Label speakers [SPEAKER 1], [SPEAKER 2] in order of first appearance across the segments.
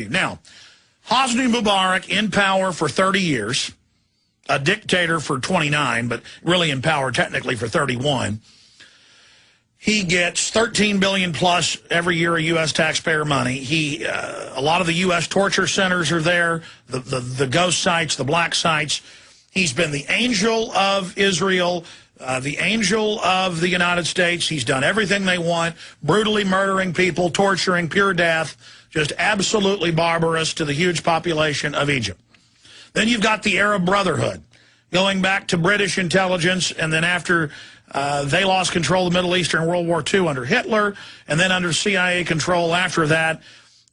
[SPEAKER 1] continue. Now, Hosni Mubarak in power for 30 years, a dictator for 29, but really in power technically for 31. He gets $13 billion plus every year of U.S. taxpayer money. A lot of the U.S. torture centers are there, the ghost sites, the black sites. He's been the angel of Israel, the angel of the United States. He's done everything they want, brutally murdering people, torturing, pure death, just absolutely barbarous to the huge population of Egypt. Then you've got the Arab Brotherhood, going back to British intelligence, and then after they lost control of the Middle East during World War II under Hitler, and then under CIA control after that.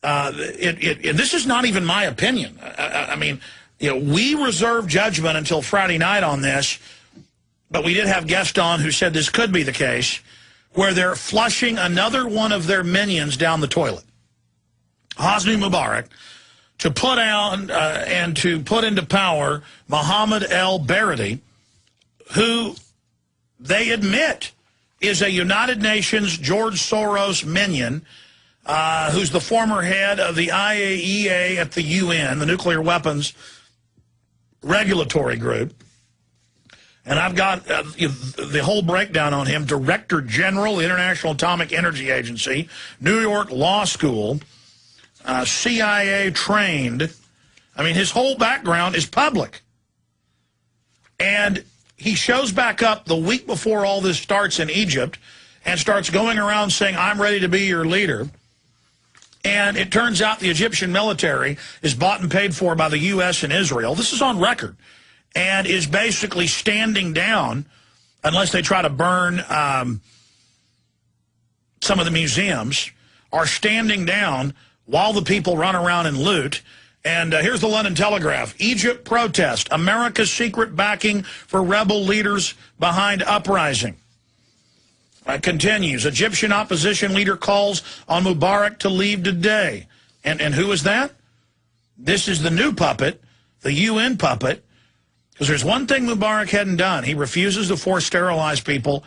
[SPEAKER 1] This is not even my opinion. I mean, you know, we reserve judgment until Friday night on this, but we did have guests on who said this could be the case, where they're flushing another one of their minions down the toilet. Hosni Mubarak, to put out and to put into power Mohammed el-Baradei, who they admit is a United Nations George Soros minion, who's the former head of the IAEA at the UN, the Nuclear Weapons Regulatory Group. And I've got the whole breakdown on him. Director General, International Atomic Energy Agency, New York Law School, CIA trained. I mean, his whole background is public. And he shows back up the week before all this starts in Egypt and starts going around saying, I'm ready to be your leader. And it turns out the Egyptian military is bought and paid for by the U.S. and Israel. This is on record. And is basically standing down, unless they try to burn some of the museums, are standing down while the people run around and loot. And here's the London Telegraph. Egypt protest. America's secret backing for rebel leaders behind uprising. Continues. Egyptian opposition leader calls on Mubarak to leave today. And who is that? This is the new puppet, the UN puppet. Because there's one thing Mubarak hadn't done. He refuses to force sterilize people.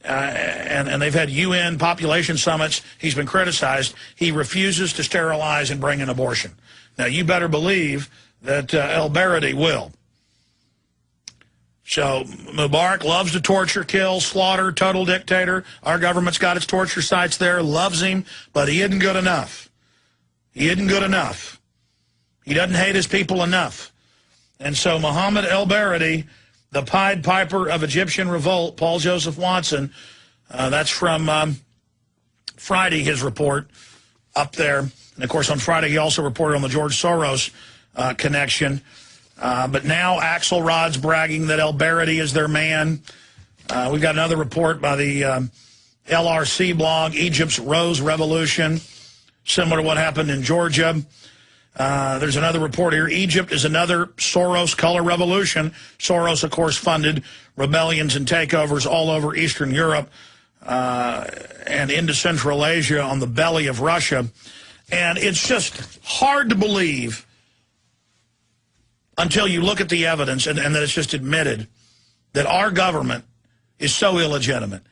[SPEAKER 1] And they've had UN population summits. He's been criticized. He refuses to sterilize and bring an abortion. Now, you better believe that el-Baradei will. So Mubarak loves to torture, kill, slaughter, total dictator. Our government's got its torture sites there, loves him, but he isn't good enough. He isn't good enough. He doesn't hate his people enough. And so Mohammed el-Baradei, the Pied Piper of Egyptian revolt, Paul Joseph Watson, that's from Friday, his report up there. And, of course, on Friday he also reported on the George Soros connection. But now Axelrod's bragging that el-Baradei is their man. We've got another report by the LRC blog, Egypt's Rose Revolution, similar to what happened in Georgia. There's another report here. Egypt is another Soros color revolution. Soros, of course, funded rebellions and takeovers all over Eastern Europe and into Central Asia on the belly of Russia. And it's just hard to believe until you look at the evidence and that it's just admitted that our government is so illegitimate.